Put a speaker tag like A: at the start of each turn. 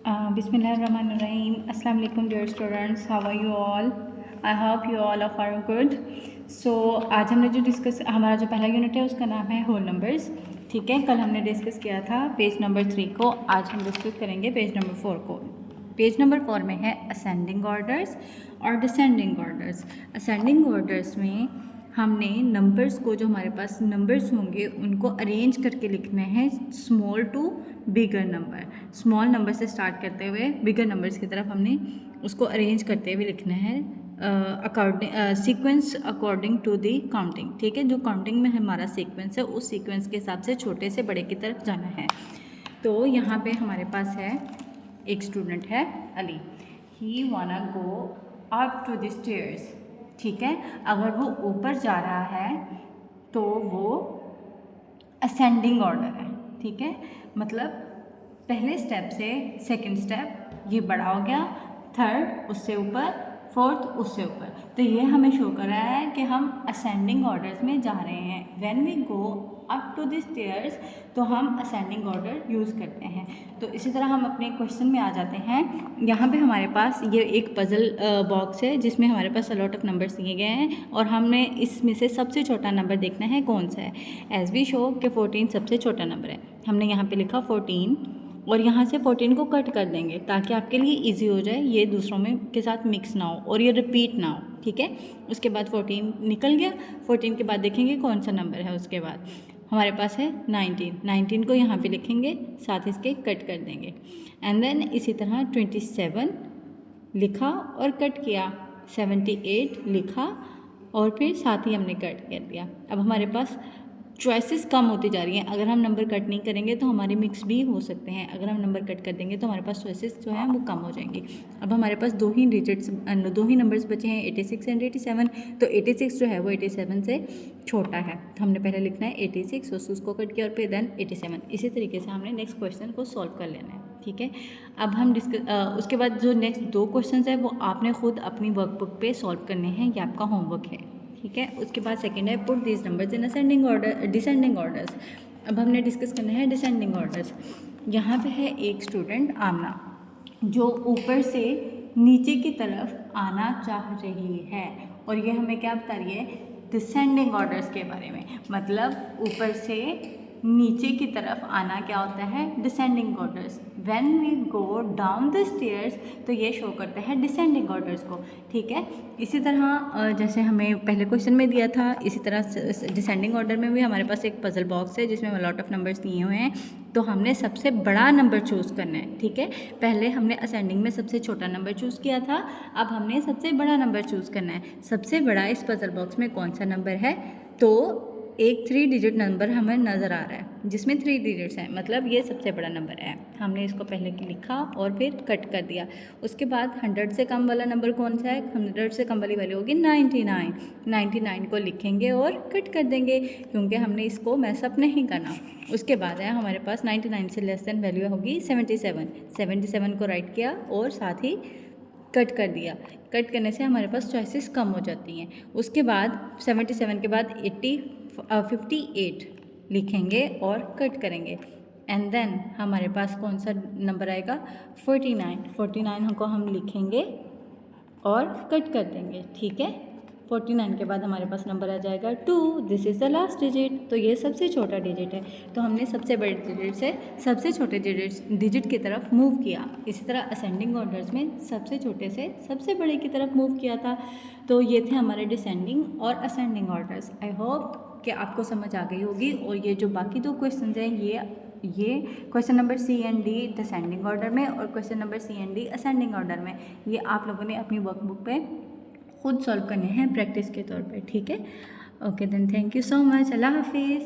A: Bismillahirrahmanirrahim. Assalamu alaikum dear students, how are you all? I hope you all are good. So आज हमने जो discuss हमारा जो पहला यूनिट है उसका नाम है होल नंबर्स। ठीक है, कल हमने डिस्कस किया था पेज नंबर 3 को, आज हम डिस्कस करेंगे पेज नंबर 4 को। पेज नंबर 4 में है असेंडिंग ऑर्डर्स और डिसेंडिंग ऑर्डर्स। असेंडिंग ऑर्डर्स में हमने नंबर्स को, जो हमारे पास नंबर्स होंगे उनको अरेंज करके लिखने हैं small to bigger number. Small number से स्टार्ट करते हुए बिगर नंबर्स की तरफ हमने उसको अरेंज करते हुए लिखना है according sequence according to the counting. ठीक है, जो काउंटिंग में हमारा सीक्वेंस है उस सीक्वेंस के हिसाब से छोटे से बड़े की तरफ जाना है। तो यहाँ पे हमारे पास है एक स्टूडेंट है Ali, he wanna go up to the stairs. ठीक है, अगर वो ऊपर जा रहा है तो वो असेंडिंग ऑर्डर है। ठीक है, मतलब पहले स्टेप से सेकंड स्टेप ये बड़ा हो गया, थर्ड उससे ऊपर, फोर्थ उससे ऊपर। तो ये हमें शो कर रहा है कि हम असेंडिंग ऑर्डर्स में जा रहे हैं। When we go up to the stairs तो हम असेंडिंग ऑर्डर यूज़ करते हैं। तो इसी तरह हम अपने क्वेश्चन में आ जाते हैं। यहाँ पे हमारे पास ये एक पज़ल बॉक्स है जिसमें हमारे पास अलॉट ऑफ नंबर्स दिए गए हैं और हमने इसमें से सबसे छोटा नंबर देखना है कौन सा है। एज वी शो कि 14 सबसे छोटा नंबर है। हमने यहाँ पे लिखा 14 और यहाँ से 14 को कट कर देंगे ताकि आपके लिए इजी हो जाए, ये दूसरों में के साथ मिक्स ना हो और ये रिपीट ना हो। ठीक है, उसके बाद 14 निकल गया। 14 के बाद देखेंगे कौन सा नंबर है। उसके बाद हमारे पास है 19 को यहाँ पे लिखेंगे, साथ इसके कट कर देंगे। एंड देन इसी तरह 27 लिखा और कट किया, 78 लिखा और फिर साथ ही हमने कट कर दिया। अब हमारे पास चॉइसेस कम होती जा रही हैं। अगर हम नंबर कट नहीं करेंगे तो हमारे मिक्स भी हो सकते हैं, अगर हम नंबर कट कर देंगे तो हमारे पास चॉइसेस जो हैं वो कम हो जाएंगी। अब हमारे पास दो ही नंबर्स बचे हैं, 86 एंड 87। तो 86 जो है वो 87 से छोटा है, तो हमने पहले लिखना है 86, उसको कट किया और फिर देन 87। इसी तरीके से हमने नेक्स्ट क्वेश्चन को सॉल्व कर लेना है। ठीक है, अब हम उसके बाद जो नेक्स्ट दो क्वेश्चन है वो आपने खुद अपनी वर्कबुक पे सॉल्व करने हैं, ये आपका होमवर्क है। ठीक है, उसके बाद सेकंड है put this numbers in ascending order descending orders. अब हमने डिस्कस करना है डिसेंडिंग ऑर्डर्स। यहाँ पे है एक स्टूडेंट आमना जो ऊपर से नीचे की तरफ आना चाह रही है और ये हमें क्या बता रही है, डिसेंडिंग ऑर्डर्स के बारे में। मतलब ऊपर से नीचे की तरफ आना क्या होता है, descending orders. When we go down the stairs तो ये शो करता है डिसेंडिंग ऑर्डर्स को। ठीक है, इसी तरह जैसे हमें पहले क्वेश्चन में दिया था, इसी तरह डिसेंडिंग ऑर्डर में भी हमारे पास एक पजल बॉक्स है जिसमें लॉट ऑफ नंबर्स दिए हुए हैं। तो हमने सबसे बड़ा नंबर चूज़ करना है। ठीक है, पहले हमने असेंडिंग में सबसे छोटा नंबर चूज़ किया था, अब हमने सबसे बड़ा नंबर चूज़ करना है। सबसे बड़ा इस पजल बॉक्स में कौन सा नंबर है, तो एक 3 डिजिट नंबर हमें नज़र आ रहा है जिसमें 3 डिजिट्स हैं, मतलब ये सबसे बड़ा नंबर है। हमने इसको पहले लिखा और फिर कट कर दिया। उसके बाद 100 से कम वाला नंबर कौन सा है, 100 से कम वाली वैल्यू होगी 99। 99 को लिखेंगे और कट कर देंगे क्योंकि हमने इसको मैसअप नहीं करना। उसके बाद है हमारे पास 99 से लेस देन वैल्यू होगी 77। 77 को राइट किया और साथ ही कट कर दिया। कट करने से हमारे पास चॉइसेस कम हो जाती हैं। उसके बाद 77 के बाद 58 लिखेंगे और कट करेंगे। एंड देन हमारे पास कौन सा नंबर आएगा, 49। 49 को हम लिखेंगे और कट कर देंगे। ठीक है, 49 के बाद हमारे पास नंबर आ जाएगा 2। This is the last digit, तो ये सबसे छोटा डिजिट है। तो हमने सबसे बड़े डिजिट से सबसे छोटे डिजिट की तरफ मूव किया। इसी तरह असेंडिंग ऑर्डर्स में सबसे छोटे से सबसे बड़े की तरफ मूव किया था। तो ये थे हमारे डिसेंडिंग और असेंडिंग ऑर्डर्स। आई होप कि आपको समझ आ गई होगी। और ये जो बाकी दो क्वेश्चन हैं ये question number C and D descending order में और question number C and D ascending order में, ये आप लोगों ने अपनी वर्कबुक पे खुद सॉल्व करने हैं प्रैक्टिस के तौर पे। ठीक है, okay then, thank you so much, अल्लाह हाफिज़।